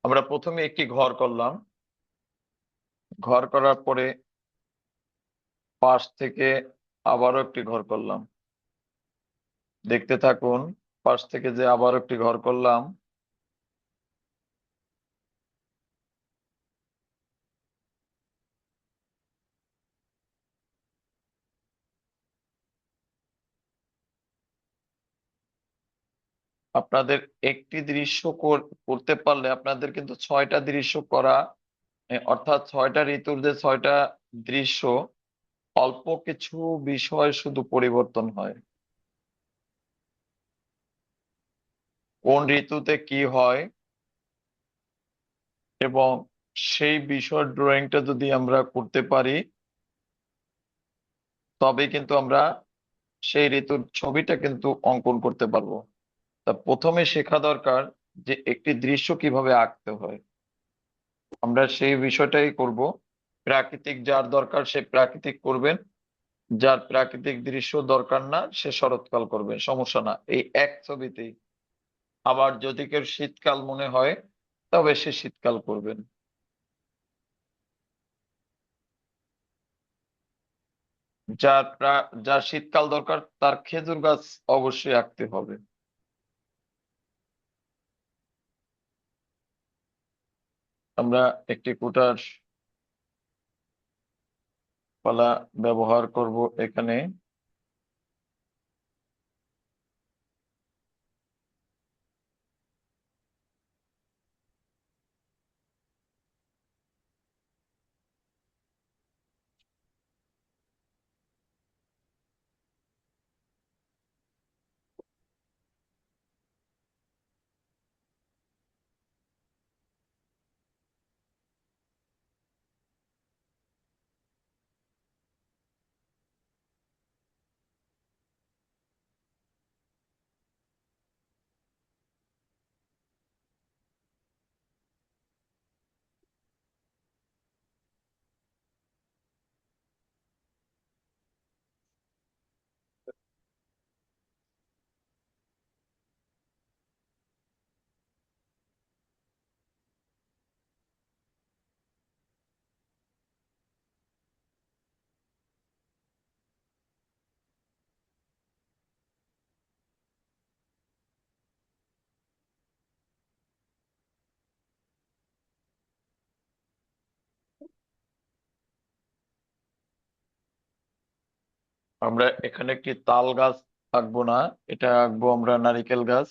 আমরা প্রথমে একটি ঘর করলাম। ঘর করার পরে পাশ থেকে আবারও একটি ঘর করলাম। দেখতে থাকুন, পাশ থেকে যে আবারও একটি ঘর করলাম, আপনাদের একটি দৃশ্য করতে পারলে আপনাদের কিন্তু 6টা দৃশ্য করা, অর্থাৎ 6টা ঋতুর যে 6টা দৃশ্য, অল্প কিছু বিষয় শুধু পরিবর্তন হয়। কোন ঋতুতে কি হয় এবং সেই বিষয় ড্রয়িংটা যদি আমরা করতে পারি, তবে কিন্তু আমরা সেই ঋতুর ছবিটা কিন্তু অঙ্কন করতে পারবো। তা প্রথমে শেখা দরকার যে একটি দৃশ্য কিভাবে আঁকতে হয়। আমরা সেই বিষয়টাই করব। প্রাকৃতিক যার দরকার সে প্রাকৃতিক করবেন, যার প্রাকৃতিক দৃশ্য দরকার না সে শরৎকাল করবেন, সমস্যা না, এই এক ছবিতেই। আবার যদি কেউ শীতকাল মনে হয় তবে সে শীতকাল করবেন। যার শীতকাল দরকার তার খেজুর গাছ অবশ্যই আঁকতে হবে। আমরা একটি কুটার পালা ব্যবহার করব এখানে। আমরা এখানে একটি তাল গাছ আঁকবো না, এটা আঁকবো আমরা নারিকেল গাছ।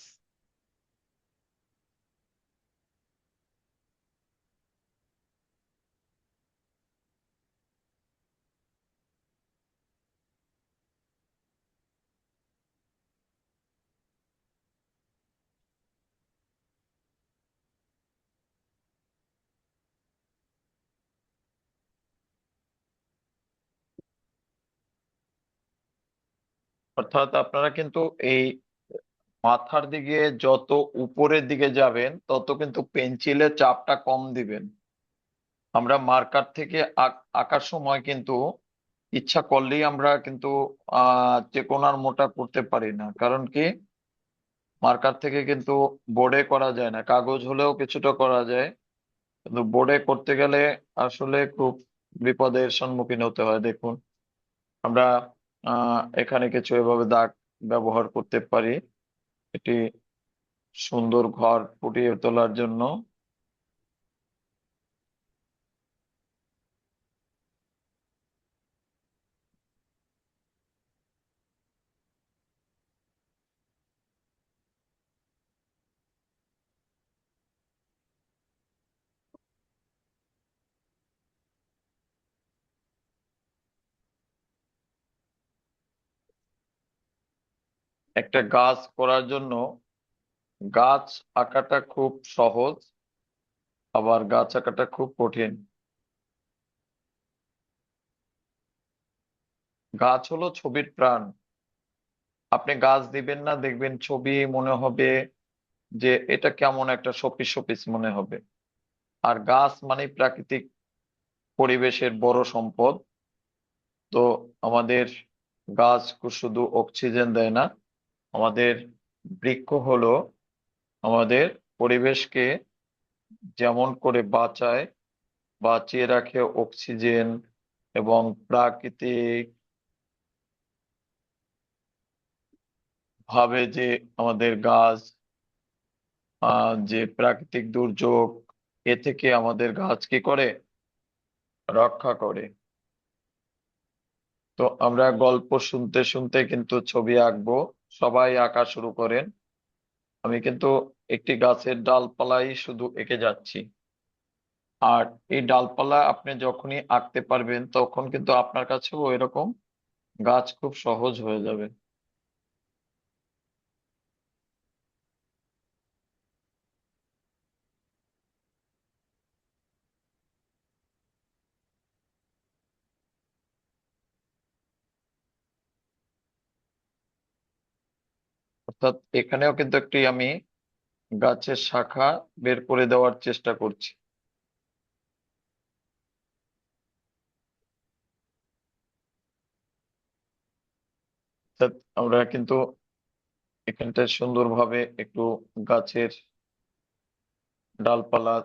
অর্থাৎ আপনারা কিন্তু এই মাথার দিকে যত উপরের দিকে যাবেন তত কিন্তু পেন্সিলের চাপটা কম দিবেন। আমরা মার্কার থেকে আঁকার সময় কিন্তু ইচ্ছা করলেই আমরা কিন্তু চেকোনার মোটা করতে পারি না। কারণ কি, মার্কার থেকে কিন্তু বোর্ডে করা যায় না, কাগজ হলেও কিছুটা করা যায়, কিন্তু বোর্ডে করতে গেলে আসলে খুব বিপদের সম্মুখীন হতে হয়। দেখুন, আমরা এখানে কিছু এভাবে দাগ ব্যবহার করতে পারি এটি সুন্দর ঘর ফুটিয়ে তোলার জন্য। একটা গাছ করার জন্য গাছ আঁকাটা খুব সহজ, আবার গাছ আঁকাটা খুব কঠিন। গাছ হলো ছবির প্রাণ। আপনি গাছ দিবেন না, দেখবেন ছবি মনে হবে যে এটা কেমন একটা শোপিস শোপিস মনে হবে। আর গাছ মানে প্রাকৃতিক পরিবেশের বড় সম্পদ। তো আমাদের গাছ শুধু অক্সিজেন দেয় না, আমাদের বৃক্ষ হলো আমাদের পরিবেশকে যেমন করে বাঁচিয়ে রাখে অক্সিজেন এবং প্রাকৃতিক ভাবে যে আমাদের গাছ যে প্রাকৃতিক দুর্যোগ এ থেকে আমাদের গাছ কি করে, রক্ষা করে। তো আমরা গল্প শুনতে শুনতে কিন্তু ছবি আঁকবো। সবাই আঁকা শুরু করেন। আমি কিন্তু একটি গাছের ডালপালাই শুধু এঁকে যাচ্ছি। আর এই ডালপালা আপনি যখনই আঁকতে পারবেন তখন কিন্তু আপনার কাছেও এরকম গাছ খুব সহজ হয়ে যাবে। অর্থাৎ এখানেও কিন্তু একটি আমি গাছের শাখা বের করে দেওয়ার চেষ্টা করছি। অর্থাৎ আমরা কিন্তু এখানটায় সুন্দরভাবে একটু গাছের ডালপালা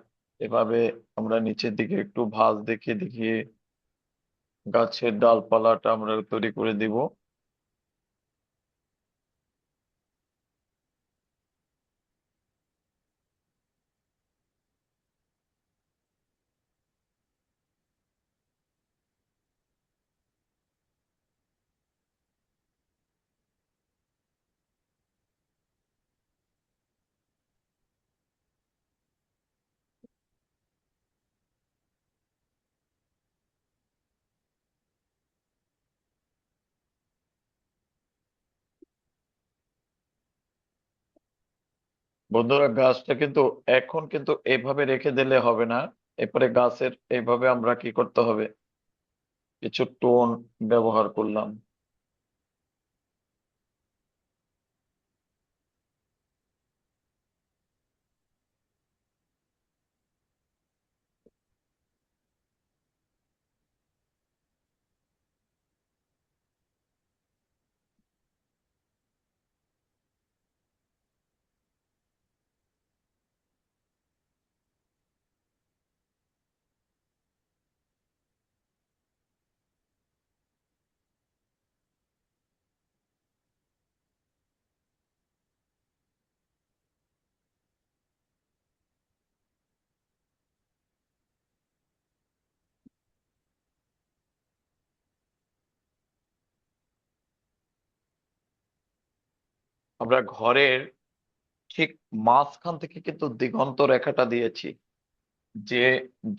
এভাবে আমরা নিচের দিকে একটু ভাঁজ দেখিয়ে দেখিয়ে গাছের ডালপালাটা আমরা তৈরি করে দিব। বন্ধুরা, গাছটা কিন্তু এখন কিন্তু এভাবে রেখে দিলে হবে না। এরপরে গাছের এইভাবে আমরা কি করতে হবে, কিছু টোন ব্যবহার করলাম। আমরা ঘরের ঠিক মাঝখান থেকে কিন্তু দিগন্ত রেখাটা দিয়েছি। যে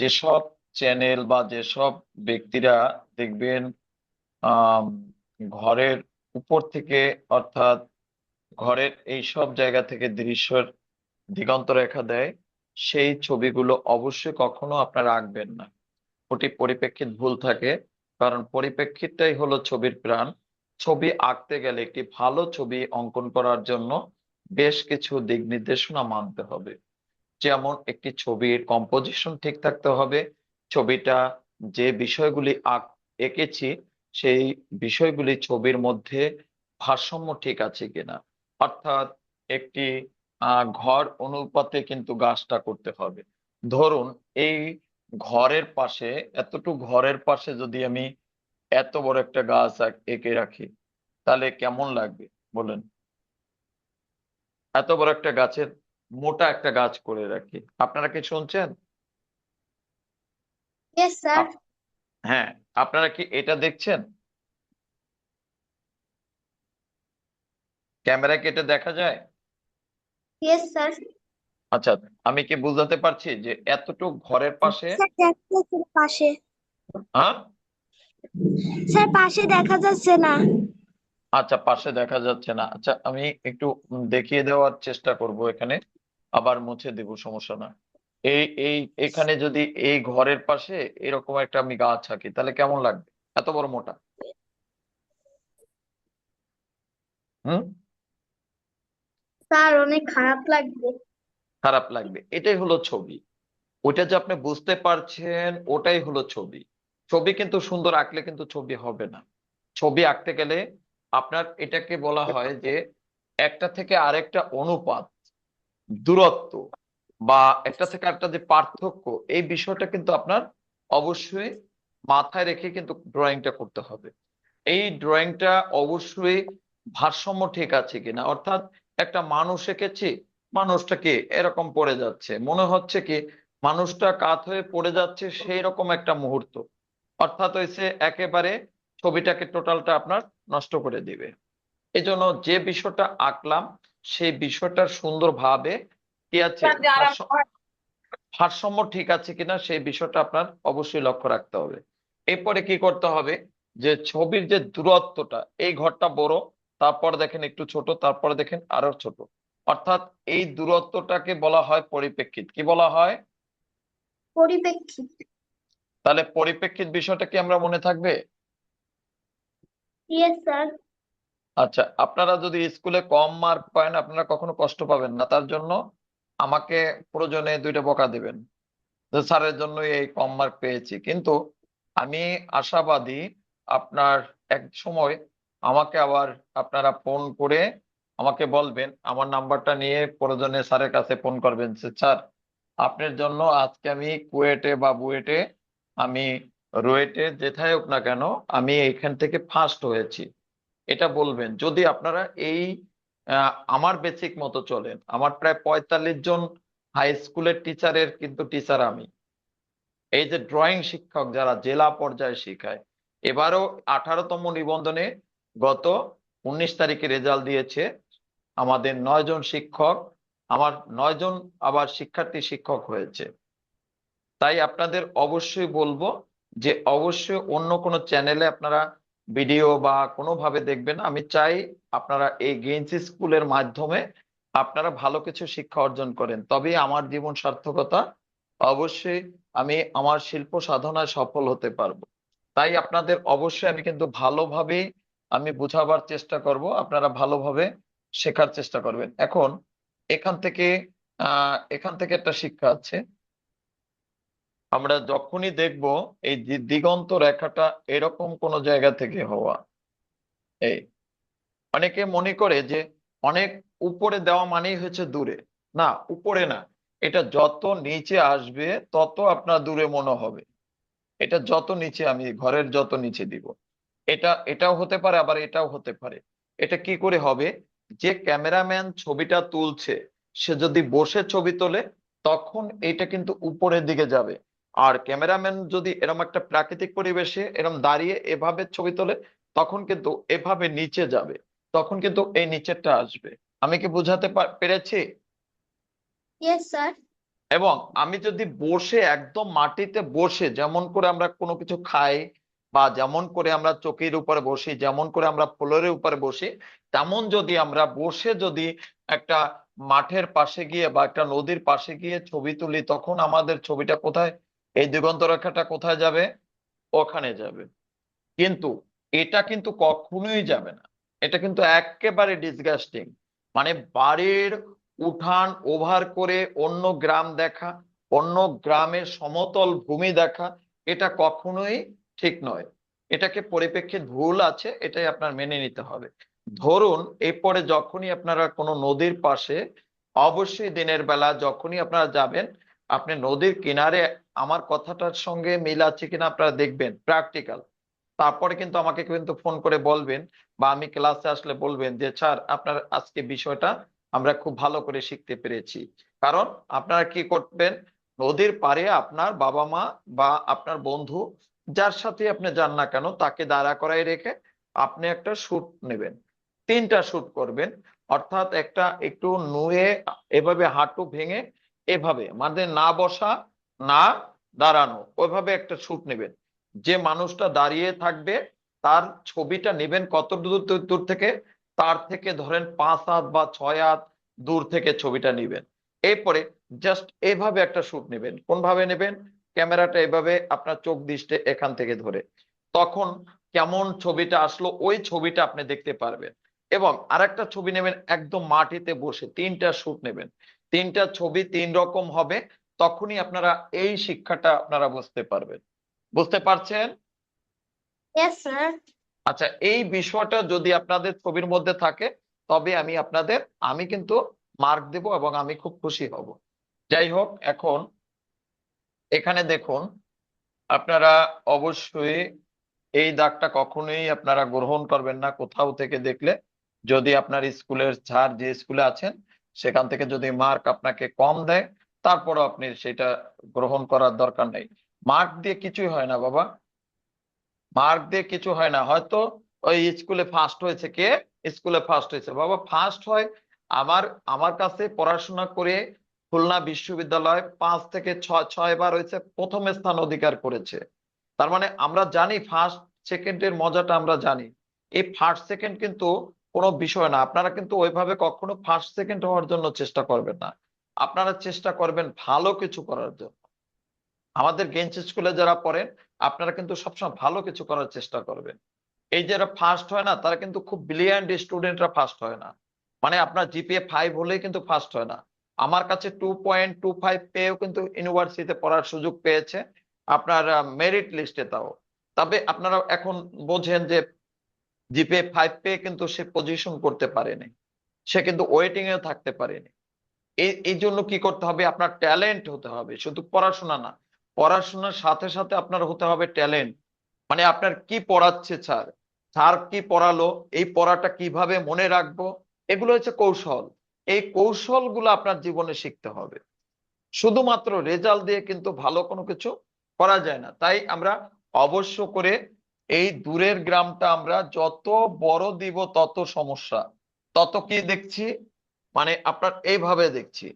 যেসব চ্যানেল বা যেসব ব্যক্তিরা দেখবেন আহ ঘরের উপর থেকে, অর্থাৎ ঘরের এই সব জায়গা থেকে দৃশ্যের দিগন্ত রেখা দেয়, সেই ছবিগুলো অবশ্যই কখনো আপনারা আঁকবেন না। ওটি পরিপ্রেক্ষিত ভুল থাকে। কারণ পরিপ্রেক্ষিতটাই হলো ছবির প্রাণ। ছবি আঁকতে গেলে, একটি ভালো ছবি অঙ্কন করার জন্য বেশ কিছু দিক নির্দেশনা মানতে হবে। যেমন একটি ছবির কম্পোজিশন ঠিক থাকতে হবে। ছবিটা যে বিষয়গুলি এঁকেছি সেই বিষয়গুলি ছবির মধ্যে ভারসাম্য ঠিক আছে কিনা। অর্থাৎ একটি ঘর অনুপাতে কিন্তু গাছটা করতে হবে। ধরুন এই ঘরের পাশে, এতটুকু ঘরের পাশে যদি আমি এত বড় একটা গাছ এঁকে রাখি তাহলে কেমন লাগবে বলেন। এত বড় একটা গাছের, মোটা একটা গাছ করে রাখি, আপনারা কি শুনছেন? Yes sir. আপ- হ্যাঁ, আপনারা কি এটা দেখছেন? ক্যামেরা কি এটা দেখা যায়? Yes sir. আচ্ছা, আমি কি বুঝাতে পারছি যে এতটুকু ঘরের পাশে? স্যার দেখা যাচ্ছে না পাশে। হ্যাঁ, স্যার পাশে দেখা যাচ্ছে না। আচ্ছা, পাশে দেখা যাচ্ছে না। আচ্ছা, আমি একটু দেখিয়ে দেওয়ার চেষ্টা করব এখানে, আবার মুছে দেব, সমস্যা না। এই এই এখানে যদি এই ঘরের পাশে এরকম একটা আমি গাছ আঁকি তাহলে কেমন লাগবে? এত বড় মোটা। হুম। স্যার অনেক খারাপ লাগবে। খারাপ লাগবে, এটাই হলো ছবি। ওইটা যে আপনি বুঝতে পারছেন ওটাই হলো ছবি। ছবি কিন্তু সুন্দর আঁকলে কিন্তু ছবি হবে না। ছবি আঁকতে গেলে আপনার এটাকে বলা হয় যে একটা থেকে আরেকটা অনুপাত, দূরত্ব। বা একটা থেকে একটা যে পার্থক্য, এই বিষয়টা কিন্তু আপনার অবশ্যই মাথায় রেখে কিন্তু ড্রয়িংটা করতে হবে। এই ড্রয়িংটা অবশ্যই ভারসাম্য ঠিক আছে কিনা, অর্থাৎ একটা মানুষ এঁকেছি, মানুষটা কি এরকম পড়ে যাচ্ছে, মনে হচ্ছে কি মানুষটা কাত হয়ে পড়ে যাচ্ছে, সেই রকম একটা মুহূর্ত, অর্থাৎ হয়েছে একেবারে ছবিটাকে টোটালটা আপনার নষ্ট করে দিবে। এই জন্য যে বিষয়টা আঁকলাম সেই বিষয়টার সুন্দরভাবে কি আছে, ভারসাম্য ঠিক আছে কিনা সেই বিষয়টা আপনার অবশ্যই লক্ষ্য রাখতে হবে। এরপরে কি করতে হবে, যে ছবির যে দূরত্বটা, এই ঘরটা বড়, তারপর দেখেন একটু ছোট, তারপরে দেখেন আরো ছোট, অর্থাৎ এই দূরত্বটাকে বলা হয় পরিপ্রেক্ষিত। কি বলা হয়? পরিপ্রেক্ষিত। তাহলে পরিপ্রেক্ষিত বিষয়টা কি আমরা মনে থাকবে? Yes sir. আচ্ছা, আপনারা যদি স্কুলে কম মার্ক পান আপনারা কখনো কষ্ট পাবেন না, তার জন্য আমাকে প্রয়োজনে দুইটা বকা দিবেন যে স্যারের জন্যই এই কম মার্ক পেয়েছি। কিন্তু আমি আশাবাদী আপনার এক সময় আমাকে আবার আপনারা ফোন করে আমাকে বলবেন, আমার নাম্বারটা নিয়ে প্রয়োজনে স্যারের কাছে ফোন করবেন যে স্যার আপনার জন্য আজকে আমি কুয়েটে বা বুয়েটে, আমি রুয়েটে, যেথায় হোক না কেন আমি এখান থেকে ফার্স্ট হয়েছি। এটা বলবেন যদি আপনারা এই আমার বেসিক মতো চলেন। আমার প্রায় 45 জন হাই স্কুলের টিচারের কিন্তু টিচার আমি। এই যে ড্রয়িং শিক্ষক যারা জেলা পর্যায়ে শেখায়, এবারও 18তম নিবন্ধনে গত 19 তারিখে রেজাল্ট দিয়েছে আমাদের 9 জন শিক্ষক, আমার 9 জন আবার শিক্ষার্থী শিক্ষক হয়েছে। তাই আপনাদের অবশ্যই বলবো যে অবশ্যই অন্য কোনো চ্যানেলে আপনারা ভিডিও বা কোনোভাবে দেখবেন না। আমি চাই আপনারা এই গেইনস স্কুলের মাধ্যমে আপনারা ভালো কিছু শিক্ষা অর্জন করেন, তবেই আমার জীবন সার্থকতা, অবশ্যই আমি আমার শিল্প সাধনায় সফল হতে পারবো। তাই আপনাদের অবশ্যই আমি কিন্তু ভালোভাবেই আমি বোঝাবার চেষ্টা করব, আপনারা ভালোভাবে শেখার চেষ্টা করবেন। এখন এখান থেকে একটা শিক্ষা আছে। আমরা যখনই দেখব এই দিগন্ত রেখাটা এরকম কোন জায়গা থেকে হওয়া, এই অনেকে মনে করে যে অনেক উপরে দেওয়া মানেই হচ্ছে দূরে। না, উপরে না, এটা যত নিচে আসবে তত আপনার দূরে মনে হবে। এটা যত নিচে, আমি ঘরের যত নিচে দিব, এটাও হতে পারে, আবার এটাও হতে পারে। এটা কি করে হবে, যে ক্যামেরাম্যান ছবিটা তুলছে সে যদি বসে ছবি তোলে তখন এটা কিন্তু উপরের দিকে যাবে। আর ক্যামেরাম্যান যদি এরকম একটা প্রাকৃতিক পরিবেশে এরকম দাঁড়িয়ে এভাবে ছবি তোলে তখন কিন্তু এভাবে নিচে যাবে, তখন কিন্তু এই নিচেরটা আসবে। আমি কি বুঝাতে পেরেছি? Yes sir. এবং আমি যদি বসে একদম মাটিতে বসে, যেমন করে আমরা কোনো কিছু খাই বা যেমন করে আমরা চৌকির উপরে বসি, যেমন করে আমরা ফ্লোরের উপরে বসি, তেমন যদি আমরা বসে যদি একটা মাঠের পাশে গিয়ে বা একটা নদীর পাশে গিয়ে ছবি তুলি তখন আমাদের ছবিটা কোথায়, এই দিগন্ত রেখাটা কোথায় যাবে? ওখানে যাবে। কিন্তু এটা কিন্তু কখনোই যাবে না, এটা কিন্তু একেবারে ডিসগাস্টিং। মানে বাড়ির উঠান ওভার করে অন্য গ্রাম দেখা, অন্য গ্রামের সমতল ভূমি দেখা, এটা কখনোই ঠিক নয়। এটাকে পরিপ্রেক্ষিত ভুল আছে, এটাই আপনার মেনে নিতে হবে। ধরুন এরপরে যখনই আপনারা কোনো নদীর পাশে, অবশ্যই দিনের বেলা যখনই আপনারা যাবেন, আপনি নদীর কিনারে, আমার কথাটার সঙ্গে মিল আছে কিনা আপনারা দেখবেন প্র্যাকটিক্যাল। তারপরে কিন্তু আমাকে কিন্তু ফোন করে বলবেন বা আমি ক্লাসে আসলে বলবেন যে স্যার আপনার আজকে বিষয়টা আমরা খুব ভালো করে শিখতে পেরেছি। কারণ আপনারা কি করবেন, নদীর পাড়ে আপনার বাবা মা বা আপনার বন্ধু যার সাথে আপনি যান না কেন তাকে দাঁড়া করায় রেখে আপনি একটা শুট নেবেন, 3টা শুট করবেন। অর্থাৎ একটা একটু নুয়ে এভাবে হাঁটু ভেঙে এভাবে, মানে না বসা না দাঁড়ানো, ওইভাবে একটা শুট নেবেন। যে মানুষটা দাঁড়িয়ে থাকবে তার ছবিটা নেবেন কত দূর দূর দূর থেকে, তার থেকে ধরেন 5 হাত বা 6 হাত দূর থেকে ছবিটা নেবেন। এরপরে জাস্ট এভাবে একটা শুট নেবেন। কোন ভাবে নেবেন, ক্যামেরাটা এভাবে আপনার চোখ দৃষ্টে এখান থেকে ধরে, তখন কেমন ছবিটা আসলো ওই ছবিটা আপনি দেখতে পারবেন। এবং আরেকটা ছবি নেবেন একদম মাটিতে বসে, 3টা শুট নেবেন, 3টা ছবি 3 রকম হবে। তখনই আপনারা এই শিক্ষাটা আপনারা বুঝতে পারবেন। বুঝতে পারছেন? Yes sir. আচ্ছা, এই বিষয়টা যদি আপনাদের ছবির মধ্যে থাকে তবে আমি কিন্তু মার্ক দেব এবং আমি খুব খুশি হব। যাই হোক, এখন এখানে দেখুন, আপনারা অবশ্যই এই দাগটা কখনোই আপনারা গ্রহণ করবেন না কোথাও থেকে দেখলে। যদি আপনার স্কুলের স্যার যে স্কুলে আছেন সেখান থেকে যদি মার্ক আপনাকে কম দেয়, তারপরও আপনি সেটা গ্রহণ করার দরকার নেই। মার্ক দিয়ে কিছুই হয় না বাবা, মার্ক দিয়ে কিছু হয় না। হয়তো ওই স্কুলে ফার্স্ট হয়েছে, কে স্কুলে ফার্স্ট হয়েছে বাবা, ফার্স্ট হয় আমার আমার কাছে পড়াশোনা করে খুলনা বিশ্ববিদ্যালয় 5 থেকে 6 বার হয়েছে, প্রথম স্থান অধিকার করেছে। তার মানে আমরা জানি ফার্স্ট সেকেন্ডের মজাটা আমরা জানি। এই ফার্স্ট সেকেন্ড কিন্তু কোনো বিষয় না। আপনারা কিন্তু ওইভাবে কখনো ফার্স্ট সেকেন্ড হওয়ার জন্য চেষ্টা করবেন না, আপনারা চেষ্টা করবেন ভালো কিছু করার জন্য। আমাদের গেঞ্জ স্কুলে যারা পড়েন, আপনারা কিন্তু সবসময় ভালো কিছু করার চেষ্টা করবেন। এই যারা ফার্স্ট হয় না, তারা কিন্তু খুব ব্রিলিয়ান্ট স্টুডেন্টরা ফার্স্ট হয় না। মানে আপনার জিপিএ 5 হলেই কিন্তু ফার্স্ট হয় না। আমার কাছে 2.25 পেয়েও কিন্তু ইউনিভার্সিটিতে পড়ার সুযোগ পেয়েছে, আপনার মেরিট লিস্টে তাও। তবে আপনারা এখন বোঝেন যে জিপিএ 5 পেয়ে কিন্তু সে পজিশন করতে পারেনি, সে কিন্তু ওয়েটিং এও থাকতে পারেনি। এই এই জন্য কি করতে হবে, আপনার ট্যালেন্ট হতে হবে, শুধু পড়াশোনা না, পড়াশোনার সাথে সাথে আপনার হতে হবে ট্যালেন্ট। মানে আপনার কি পড়াচ্ছে স্যার, স্যার কি পড়ালো, এই পড়াটা কিভাবে মনে রাখবো, এগুলো হচ্ছে কৌশল। এই কৌশলগুলো আপনার জীবনে শিখতে হবে। শুধুমাত্র রেজাল্ট দিয়ে কিন্তু ভালো কোনো কিছু করা যায় না। তাই আমরা অবশ্য করে এই দূরের গ্রামটা আমরা যত বড় দিব তত সমস্যা, তত কি দেখছি, মানে আপনার এইভাবে দেখছি।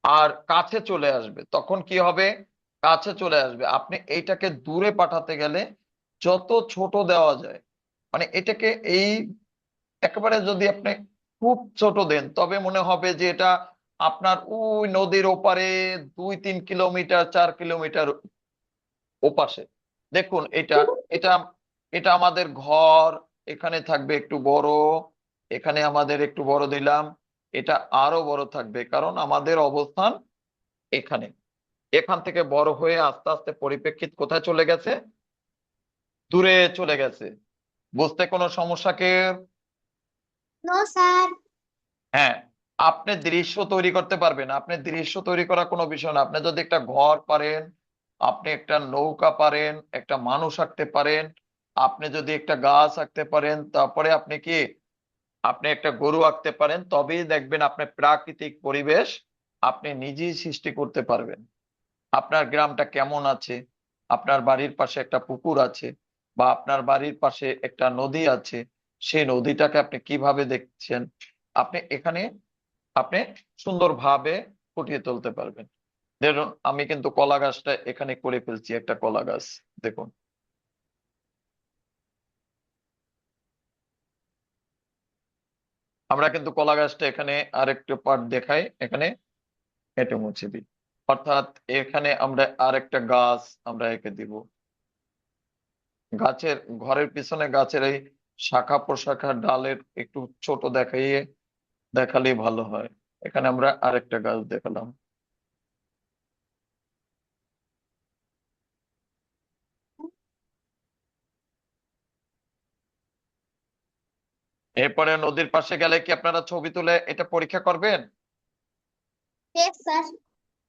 আর কাছে চলে আসবে তখন কি হবে, কাছে চলে আসবে আপনি এইটাকে দূরে পাঠাতে গেলে যত ছোট দেওয়া যায়, মানে এটাকে এই একেবারে যদি আপনি খুব ছোট দেন তবে মনে হবে যে এটা আপনার ওই নদীর ওপারে 2-3 কিলোমিটার 4 কিলোমিটার ওপাশে। দেখুন এটা এটা এটা আমাদের ঘর, এখানে থাকবে একটু বড়, এখানে আমাদের একটু বড় দিলাম, এটা আরো বড় থাকবে কারণ আমাদের অবস্থান এখানে। এখান থেকে বড় হয়ে আস্তে আস্তে পরিপ্রেক্ষিত কোথায় চলে গেছে, দূরে চলে গেছে। বুঝতে কোনো সমস্যা কে? No sir. হ্যাঁ, আপনি দৃশ্য তৈরি করতে পারবেন, আপনি দৃশ্য তৈরি করা কোনো বিষয় না। আপনি যদি একটা ঘর পারেন, আপনি একটা নৌকা পারেন, একটা মানুষ আঁকতে পারেন, আপনি যদি একটা গাছ আঁকতে পারেন, তারপরে আপনি কি, আপনি একটা গরু আঁকতে পারেন, তবেই দেখবেন আপনি প্রাকৃতিক পরিবেশ আপনি নিজেই সৃষ্টি করতে পারবেন। আপনার গ্রামটা কেমন আছে, আপনার বাড়ির পাশে একটা পুকুর আছে, বা আপনার বাড়ির পাশে একটা নদী আছে, সেই নদীটাকে আপনি কিভাবে দেখছেন, আপনি এখানে আপনি সুন্দরভাবে ফুটিয়ে তুলতে পারবেন। ধরুন আমি কিন্তু কলা গাছটা এখানে করে ফেলছি, একটা কলা গাছ দেখুন। আমরা কিন্তু কলা গাছটা এখানে আরেকটা পার্ট দেখাই, এখানে কেটে মুছে দিই। অর্থাৎ এখানে আমরা আরেকটা গাছ আমরা এঁকে দিব। গাছের ঘরের পিছনে গাছের এই শাখা প্রশাখা ডালের একটু ছোট দেখাইয়ে দেখালেই ভালো হয়। এখানে আমরা আরেকটা গাছ দেখালাম। এরপরে নদীর পাশে গেলে কি আপনারা ছবি তুলে এটা পরীক্ষা করবেন? Yes sir.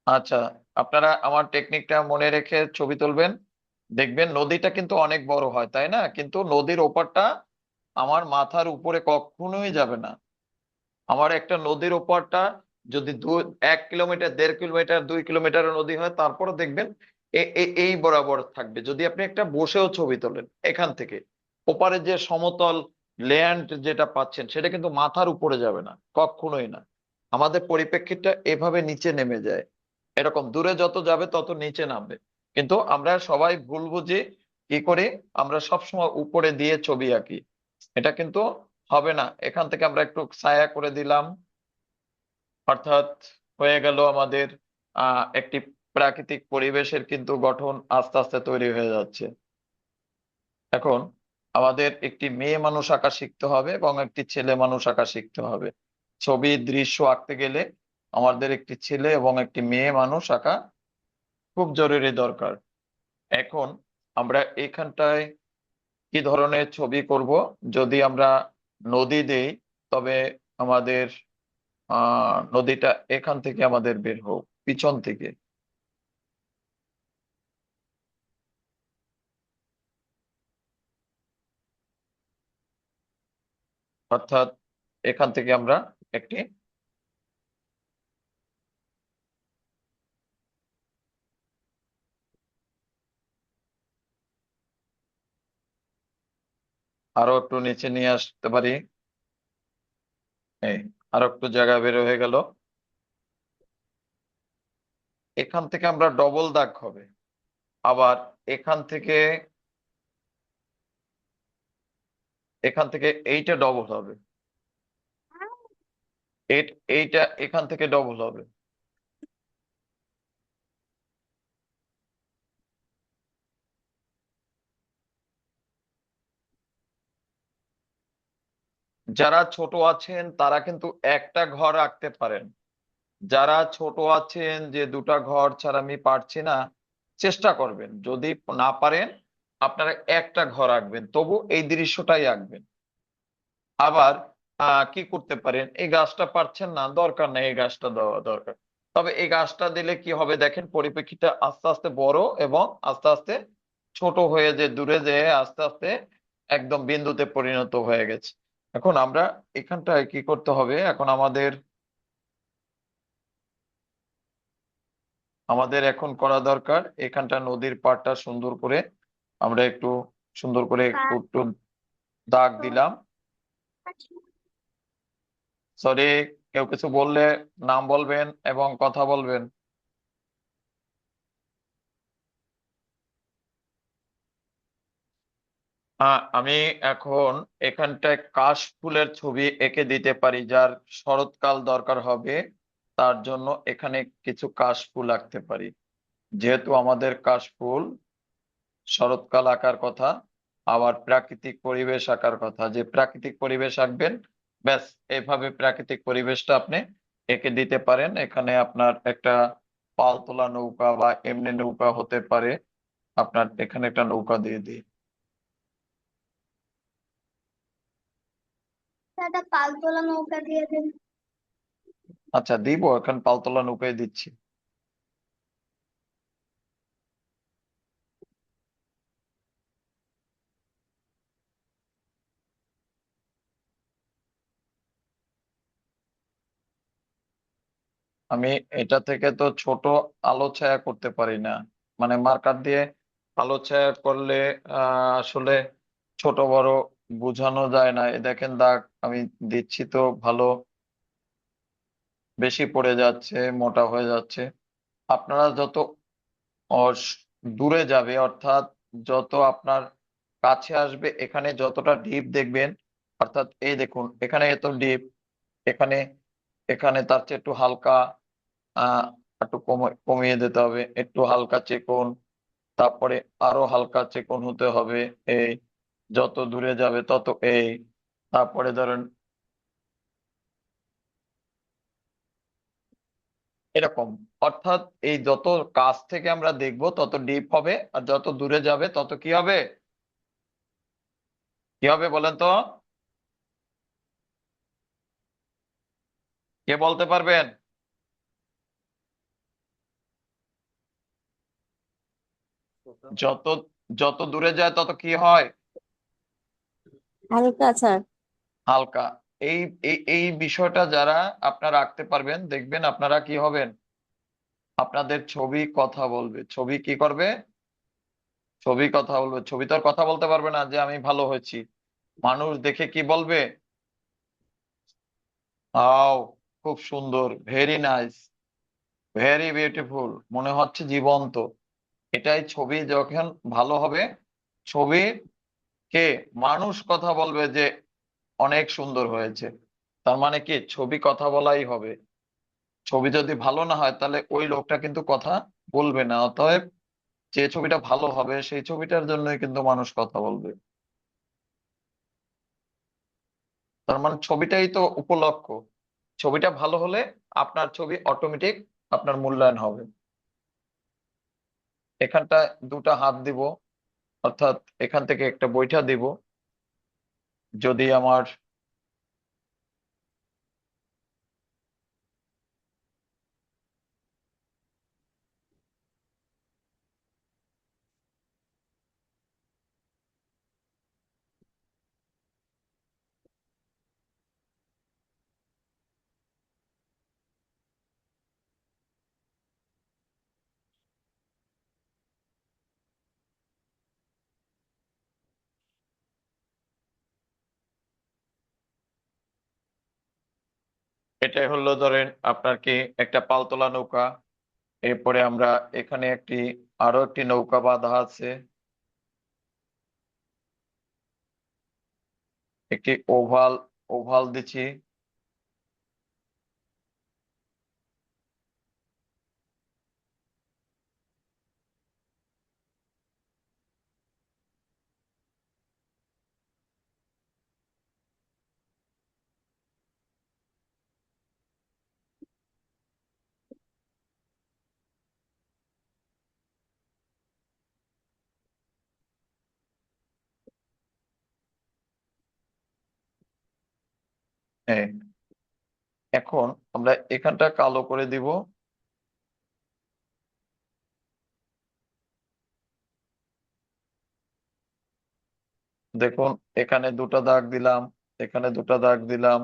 আচ্ছা, আপনারা আমার টেকনিকটা মনে রেখে ছবি তুলবেন। দেখবেন নদীটা কিন্তু অনেক বড় হয়, তাই না? কিন্তু নদীর ওপারটা আমার মাথার উপরে কখনোই যাবে না। আমার একটা নদীর ওপারটা যদি 1 কিলোমিটার 1.5 কিলোমিটার 2 কিলোমিটার নদী হয়, তারপরে দেখবেন এই বরাবর থাকবে। যদি আপনি একটা বসেও ছবি তোলেন এখান থেকে, ওপারে যে সমতল ল্যান্ড যেটা পাচ্ছেন সেটা কিন্তু মাথার উপরে যাবে না, কখনোই না। আমাদের পরিপ্রেক্ষিতটা এভাবে নিচে নেমে যায়, এরকম দূরে যত যাবে তত নিচে নামবে। কিন্তু আমরা সবাই ভুল বুঝি, কি করি, আমরা সবসময় উপরে দিয়ে ছবি আঁকি, এটা কিন্তু হবে না। এখান থেকে আমরা একটু ছায়া করে দিলাম, অর্থাৎ হয়ে গেল আমাদের একটি প্রাকৃতিক পরিবেশের কিন্তু গঠন আস্তে আস্তে তৈরি হয়ে যাচ্ছে। এখন আমাদের একটি মেয়ে মানুষ আঁকা শিখতে হবে এবং একটি ছেলে মানুষ আঁকা শিখতে হবে। ছবির দৃশ্য আঁকতে গেলে আমাদের একটি ছেলে এবং একটি মেয়ে মানুষ আঁকা খুব জরুরি দরকার। এখন আমরা এখানটায় কি ধরনের ছবি করব, যদি আমরা নদী দেই তবে আমাদের নদীটা এখান থেকে আমাদের বের হোক। পিছন থেকে। অর্থাৎ এখান থেকে আমরা একটি আরো একটু নিচে নিয়ে আসতে পারি। এই আরো একটু জায়গা বের হয়ে গেল। এখান থেকে আমরা ডবল দাগ হবে। আবার এখান থেকে এইটা ডবল হবে। এইটা এখান থেকে ডবল হবে। যারা ছোট আছেন তারা কিন্তু একটা ঘর রাখতে পারেন। যারা ছোট আছেন যে দুটা ঘর ছাড়া আমি পারছি না, চেষ্টা করবেন। যদি না পারেন আপনারা একটা ঘর আঁকবেন, তবু এই দৃশ্যটাই আঁকবেন। আবার কি করতে পারেন, এই গাছটা পারছেন না, দরকার নেই এই গাছটা দেওয়া দরকার। তবে এই গাছটা দিলে কি হবে দেখেন, পরিপ্রেক্ষিতটা আস্তে আস্তে বড় এবং আস্তে আস্তে ছোট হয়ে, যে দূরে যে আস্তে আস্তে একদম বিন্দুতে পরিণত হয়ে গেছে। এখন আমরা এখানটায় কি করতে হবে, এখন আমাদের এখন করা দরকার, এখানটা নদীর পাড়টা সুন্দর করে আমরা একটু সুন্দর করে একটু একটু দাগ দিলাম। সরি, কেউ কিছু বললে নাম বলবেন এবং কথা বলবেন। আমি এখন এখানটায় কাশ ফুলের ছবি এঁকে দিতে পারি, যার শরৎকাল দরকার হবে। তার জন্য এখানে কিছু কাশ ফুল আঁকতে পারি। যেহেতু আমাদের কাশ ফুল শরৎকাল আঁকার কথা, আবার প্রাকৃতিক পরিবেশ আঁকার কথা, যে প্রাকৃতিক পরিবেশ আঁকবেন, ব্যাস এইভাবে প্রাকৃতিক পরিবেশটা আপনি এঁকে দিতে পারেন। এখানে আপনার একটা পালতোলা নৌকা বা এমনি নৌকা হতে পারে, আপনার এখানে একটা নৌকা দিয়ে দিই। দাদা পালতোলা নৌকা দিয়ে দেন। আচ্ছা দিব, এখন পালতোলা নৌকায় দিচ্ছি। আমি এটা থেকে তো ছোট আলো ছায়া করতে পারি না, মানে মার্কার দিয়ে আলো ছায়া করলে আসলে ছোট বড় বোঝানো যায় না। এ দেখেন দাগ আমি দিচ্ছি তো ভালো বেশি পড়ে যাচ্ছে, মোটা হয়ে যাচ্ছে। আপনারা যত অস- দূরে যাবে, অর্থাৎ যত আপনার কাছে আসবে, এখানে যতটা ডিপ দেখবেন, অর্থাৎ এই দেখুন এখানে এত ডিপ, এখানে এখানে তার চেয়ে একটু হালকা, আহ একটু কমিয়ে দিতে হবে, একটু হালকা চেকন, তারপরে আরো হালকা চেকন হতে হবে। এই যত দূরে যাবে তত এই, তারপরে ধরেন এরকম। অর্থাৎ এই যত কাছ থেকে আমরা দেখব তত ডিপ হবে, আর যত দূরে যাবে তত কি হবে, কি হবে বলেন তো, কে বলতে পারবেন? যত যত দূরে যায় তত কি হয়, হালকা স্যার। হালকা। এই এই এই বিষয়টা যারা আপনারা রাখতে পারবেন, দেখবেন আপনারা কি হবেন, আপনাদের ছবি কথা বলবে। ছবি কি করবে, ছবি কথা বলবে। ছবি তো আর কথা বলতে পারবে না যে আমি ভালো হয়েছি। মানুষ দেখে কি বলবে, আও খুব সুন্দর, ভেরি নাইস, ভেরি বিউটিফুল, মনে হচ্ছে জীবন্ত। এটাই ছবি যখন ভালো হবে, ছবি কে মানুষ কথা বলবে যে অনেক সুন্দর হয়েছে। তার মানে কি, ছবি কথা বলাই হবে। ছবি যদি ভালো না হয় তাহলে ওই লোকটা কিন্তু কথা বলবে না। অতএব যে ছবিটা ভালো হবে সেই ছবিটার জন্যই কিন্তু মানুষ কথা বলবে। তার মানে ছবিটাই তো উপলক্ষ। ছবিটা ভালো হলে আপনার ছবি অটোমেটিক আপনার মূল্যায়ন হবে। এখানটা দুটা হাত দিব, অর্থাৎ এখান থেকে একটা বৈঠা দিব। যদি আমার এটাই হলো ধরেন আপনার কি একটা পালতোলা নৌকা। এরপরে আমরা এখানে আরো একটি নৌকা বাঁধা আছে, একটি ওভাল ওভাল দিচ্ছি। হ্যাঁ, এখন আমরা এখানটা কালো করে দিব। দেখুন, এখানে দুটো দাগ দিলাম, এখানে দুটো দাগ দিলাম।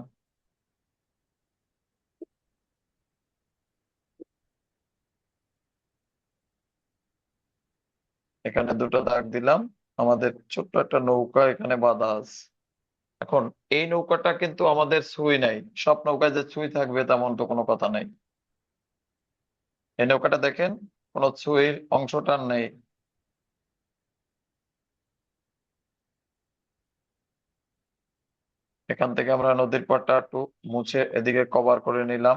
এখানে দুটো দাগ দিলাম। আমাদের ছোট্ট একটা নৌকা এখানে বাঁধা আছে। এখন এই নৌকাটা কিন্তু আমাদের সুই নাই। সব নৌকায় যে সুই থাকবে তেমন তো কোনো কথা নাই। এই নৌকাটা দেখেন, কোনো সুইর অংশটা নেই। এখান থেকে আমরা নদীর পাড়টা একটু মুছে এদিকে কভার করে নিলাম,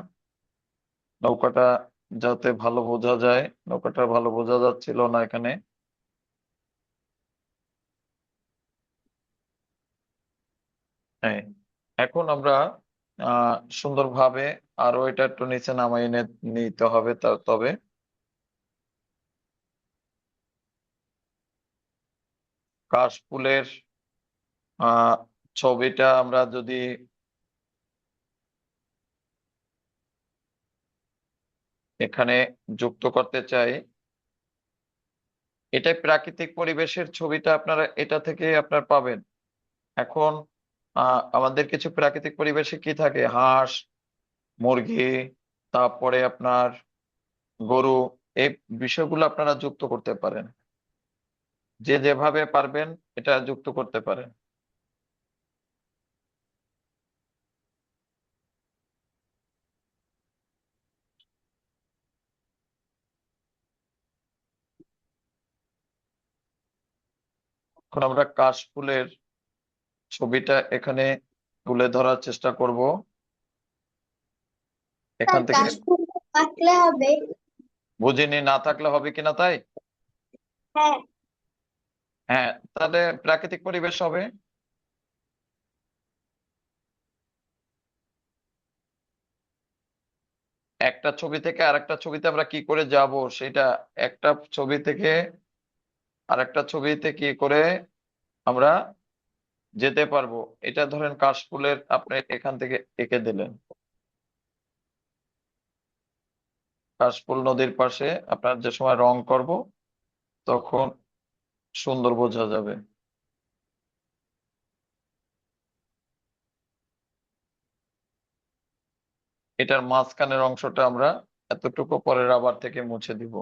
নৌকাটা যাতে ভালো বোঝা যায়। নৌকাটা ভালো বোঝা যাচ্ছিল না এখানে। হ্যাঁ, এখন আমরা সুন্দরভাবে আরো এটা একটু নিচে নামাই নিতে হবে। তবে কাশফুলের আহ ছবিটা আমরা যদি এখানে যুক্ত করতে চাই, এটাই প্রাকৃতিক পরিবেশের ছবিটা আপনারা এটা থেকে আপনার পাবেন। এখন আমাদের কিছু প্রাকৃতিক পরিবেশে কি থাকে, হাঁস, মুরগি, তারপরে আপনার গরু, এই বিষয়গুলো আপনারা যুক্ত করতে পারেন। যে যেভাবে পারবেন এটা যুক্ত করতে পারেন। এখন আমরা কাশফুলের ছবিটা এখানে তুলে ধরার চেষ্টা করব। এখান স্যার থেকে কাশফুল কাটলে হবে? বুঝিনি, না থাকলে হবে কিনা তাই। হ্যাঁ। হ্যাঁ, তাহলে প্রাকৃতিক পরিবেশ হবে। একটা ছবি থেকে আরেকটা ছবিতে আমরা কি করে যাব সেটা, একটা ছবি থেকে আরেকটা ছবিতে কি করে আমরা যেতে পারবো, এটা ধরেন কাশফুলের আপনি এখান থেকে এঁকে দিলেন। কাশফুল নদীর পাশে আপনার যে সময় রং করব তখন সুন্দর বোঝা যাবে। এটার মাঝখানের অংশটা আমরা এতটুকু পরে রাবার থেকে মুছে দিব।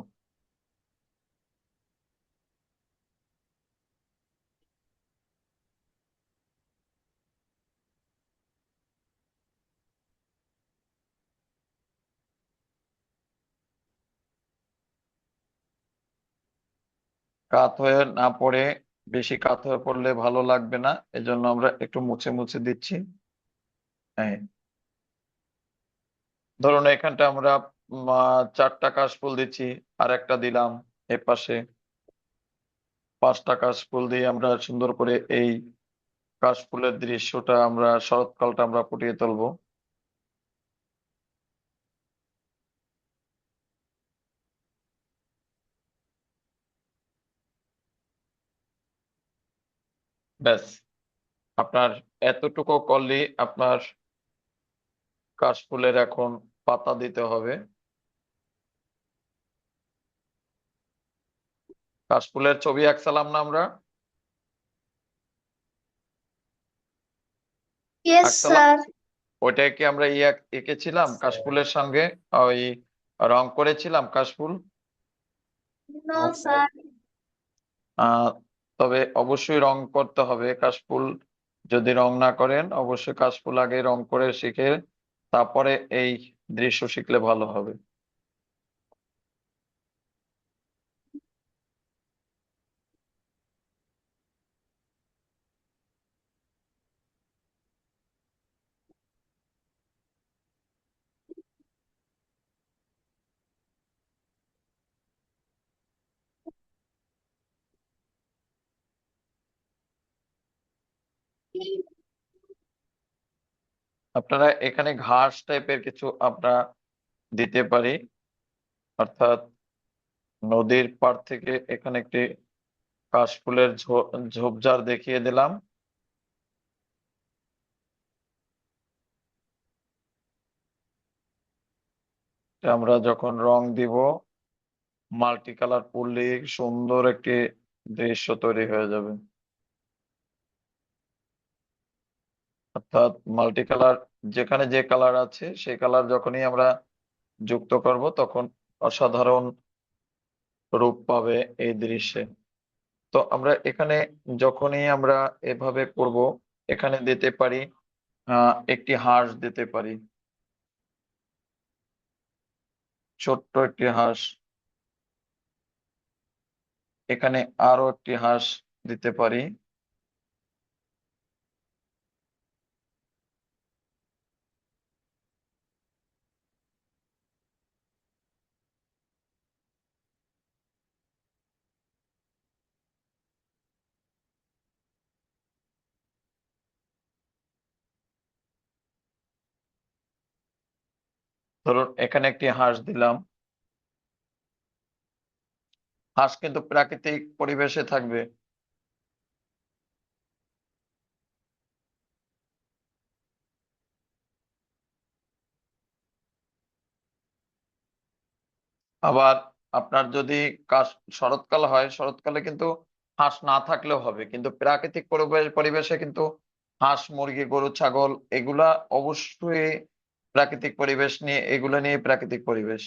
কাত হয়ে না পড়ে, বেশি কাত হয়ে পড়লে ভালো লাগবে না, এজন্য আমরা একটু মুছে মুছে দিচ্ছি। হ্যাঁ, ধরুন এখানটা আমরা চারটা কাশফুল দিচ্ছি, আর একটা দিলাম এ পাশে, পাঁচটা কাশফুল দিয়ে আমরা সুন্দর করে এই কাশফুলের দৃশ্যটা আমরা শরৎকালটা আমরা ফুটিয়ে তুলবো। ব্যাস, আপনার এতটুকু করলেই আপনার কাশফুলের এখন পাতা দিতে হবে। কাশফুলের ছবি আঁকছিলাম না আমরা? ইয়েস আঁকছিলাম, স্যার। ওইটাই কি আমরা এঁকেছিলাম কাশফুলের সঙ্গে? ওই রং করেছিলাম কাশফুল। No sir. আহ তবে অবশ্যই রং করতে হবে কাশফুল। যদি রং না করেন, অবশ্যই কাশফুল আগে রং করে শিখে তারপরে এই দৃশ্য শিখলে ভালো হবে। আপনারা এখানে ঘাস টাইপের কিছু আমরা দিতে পারি, অর্থাৎ নদীর পাড় থেকে এখানে একটি কাশফুলের ঝোপঝাড় দেখিয়ে দিলাম। আমরা যখন রং দিব, মাল্টি কালার করলে সুন্দর একটি দৃশ্য তৈরি হয়ে যাবে। অর্থাৎ মাল্টি কালার, যেখানে যে কালার আছে সেই কালার যখনই আমরা যুক্ত করব তখন অসাধারণ রূপ পাবে এই দৃশ্যে। তো আমরা এখানে যখনই আমরা এভাবে করব, এখানে দিতে পারি একটি হাঁস দিতে পারি, ছোট্ট একটি হাঁস। এখানে আরো একটি হাঁস দিতে পারি। ধরুন এখানে একটি হাঁস দিলাম। হাঁস কিন্তু প্রাকৃতিক পরিবেশে থাকবে। আবার আপনার যদি কাশ শরৎকাল হয়, শরৎকালে কিন্তু হাঁস না থাকলেও হবে, কিন্তু প্রাকৃতিক পরিবেশে কিন্তু হাঁস, মুরগি, গরু, ছাগল এগুলা অবশ্যই প্রাকৃতিক পরিবেশ নিয়ে, এগুলা নিয়ে প্রাকৃতিক পরিবেশ।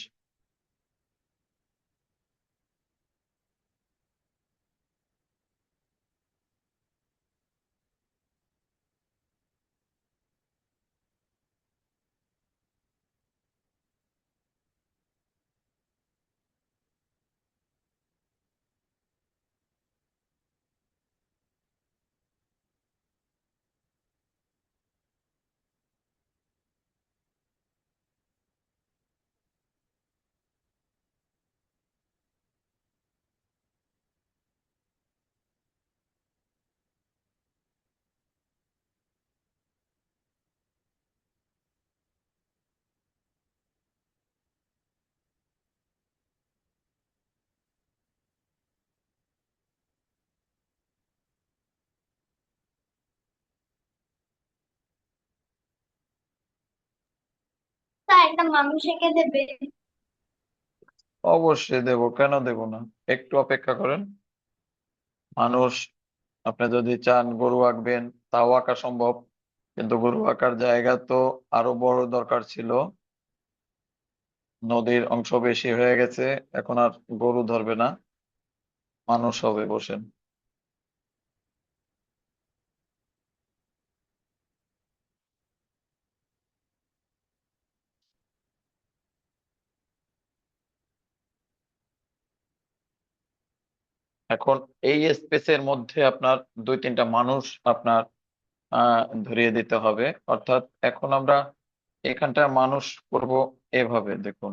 তা একটা মানুষ এঁকে দেবে। অবশ্যই দেব, কেন দেব না। একটু অপেক্ষা করেন। মানুষ, আপনি যদি চান গরু আঁকবেন তাও আঁকা সম্ভব, কিন্তু গরু আঁকার জায়গা তো আরো বড় দরকার ছিল। নদীর অংশ বেশি হয়ে গেছে, এখন আর গরু ধরবে না, মানুষ হবে। বসেন। এখন এই স্পেসের মধ্যে আপনার দুই তিনটা মানুষ আপনার ধরিয়ে দিতে হবে। অর্থাৎ এখন আমরা এখানটা মানুষ করব এভাবে, দেখুন।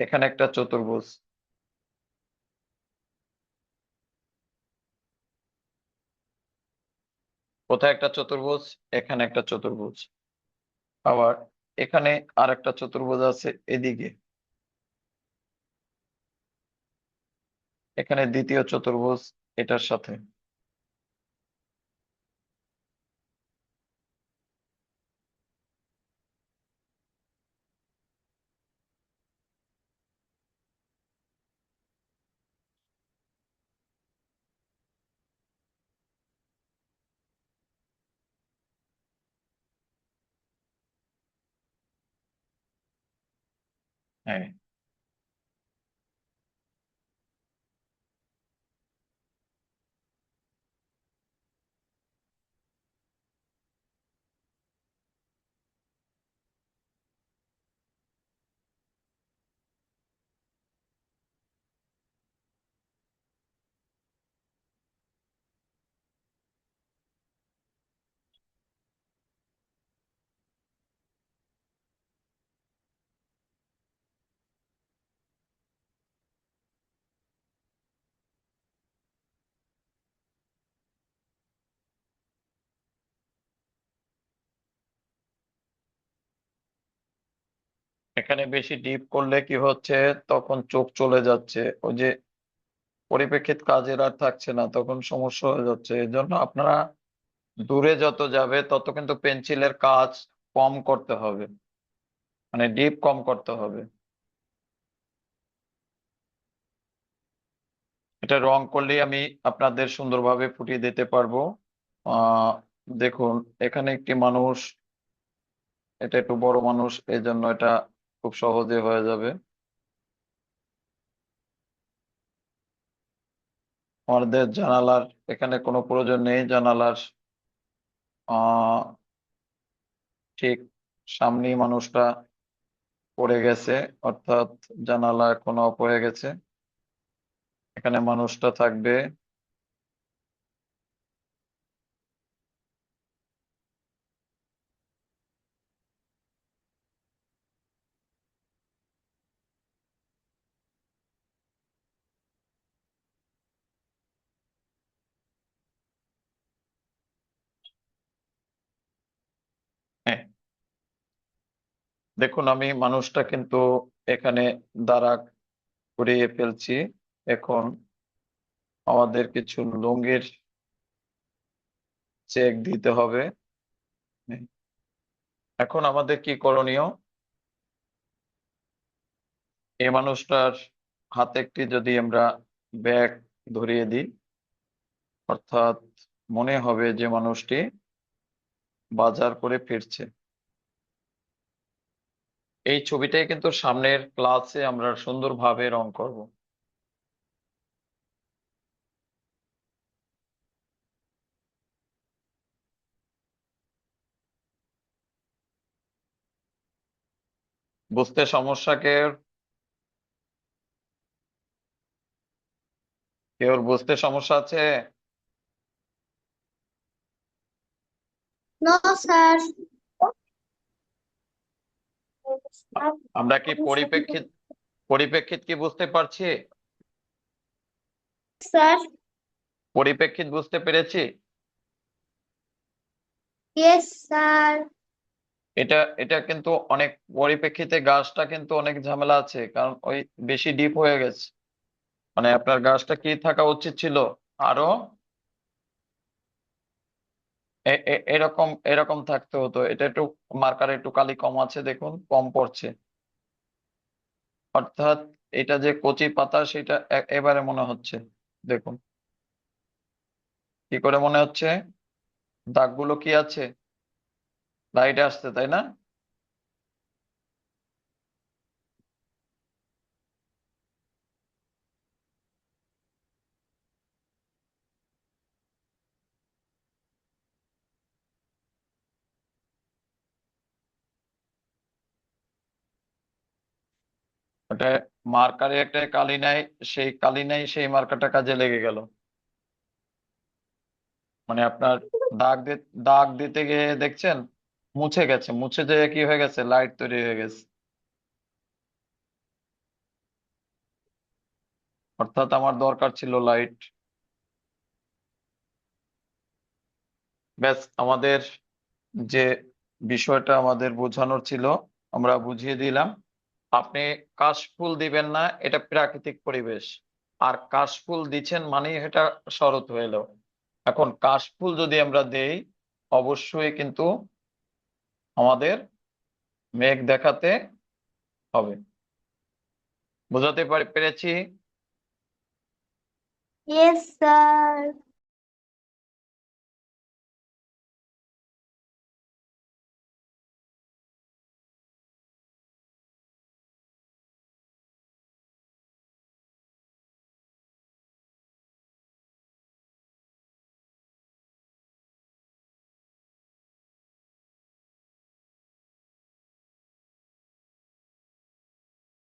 এখানে একটা চতুর্ভুজ, কোথায় একটা চতুর্ভুজ, এখানে একটা চতুর্ভুজ। আবার এখানে আর একটা চতুর্ভুজ আছে এদিকে, এখানে দ্বিতীয় চতুর্ভুজ এটার সাথে। হ্যাঁ, এখানে বেশি ডিপ করলে কি হচ্ছে, তখন চোখ চলে যাচ্ছে, ওই যে পরিপ্রেক্ষিত কাজের আর থাকছে না, তখন সমস্যা হয়ে যাচ্ছে। এই জন্য আপনারা দূরে যত যাবে তত কিন্তু পেন্সিলের কাজ কম করতে হবে, মানে ডিপ কম করতে হবে। এটা রং করলেই আমি আপনাদের সুন্দরভাবে ফুটিয়ে দিতে পারবো। আহ দেখুন, এখানে একটি মানুষ, এটা একটু বড় মানুষ, এই জন্য এটা খুব সহজে হয়ে যাবে। আমাদের জানালার এখানে কোনো প্রয়োজন নেই, জানালার আহ ঠিক সামনেই মানুষটা পড়ে গেছে, অর্থাৎ জানালা এখন অফ হয়ে গেছে, এখানে মানুষটা থাকবে। হ্যাঁ, দেখুন আমি মানুষটা কিন্তু এখানে দাঁড়া করিয়ে ফেলছি। এখন আমাদের কিছু লুঙ্গির চেক দিতে হবে। এখন আমাদের কি করণীয়, এই মানুষটার হাতে একটি যদি আমরা ব্যাগ ধরিয়ে দিই, অর্থাৎ মনে হবে যে মানুষটি বাজার করে ফিরছে। এই ছবিটাই কিন্তু সামনের ক্লাসে আমরা সুন্দরভাবে রং করব। বুঝতে সমস্যা কেউ বুঝতে সমস্যা আছে? No sir. আমরা কি পরিপ্রেক্ষিত পরিপ্রেক্ষিত কি বুঝতে পারছি? স্যার। পরিপ্রেক্ষিত বুঝতে পেরেছি। Yes sir. এটা এটা কিন্তু অনেক, পরিপ্রেক্ষিতে গাছটা কিন্তু অনেক ঝামেলা আছে, কারণ ওই বেশি ডিপ হয়ে গেছে। মানে আপনার গাছটা কি থাকা উচিত ছিল, আরো এরকম এরকম থাকতে হতো। এটা একটু মার্কার একটু কালি কম আছে, দেখুন কম পড়ছে, অর্থাৎ এটা যে কচি পাতা সেটা এবারে মনে হচ্ছে। দেখুন কি করে মনে হচ্ছে, দাগগুলো কি আছে, লাইটে আসছে তাই না? ওটা মার্কারে একটা কালি নাই, সেই কালি নাই, সেই মার্কারটা কাজে লেগে গেল। মানে আপনার দাগ দিতে গিয়ে দেখছেন মুছে গেছে, মুছে যেয়ে কি হয়ে গেছে, লাইট তৈরি হয়ে গেছে। অর্থাৎ আমার দরকার ছিল লাইট। ব্যাস, আমাদের যে বিষয়টা আমাদের বোঝানোর ছিল আমরা বুঝিয়ে দিলাম। আপনি কাশফুল দিবেন না, এটা প্রাকৃতিক পরিবেশ, আর কাশফুল দিচ্ছেন মানে এটা শরৎ হয়ে এলো। এখন কাশফুল যদি আমরা দেই, অবশ্যই কিন্তু আমাদের মেঘ দেখাতে হবে। বোঝাতে পেরেছি? Yes sir.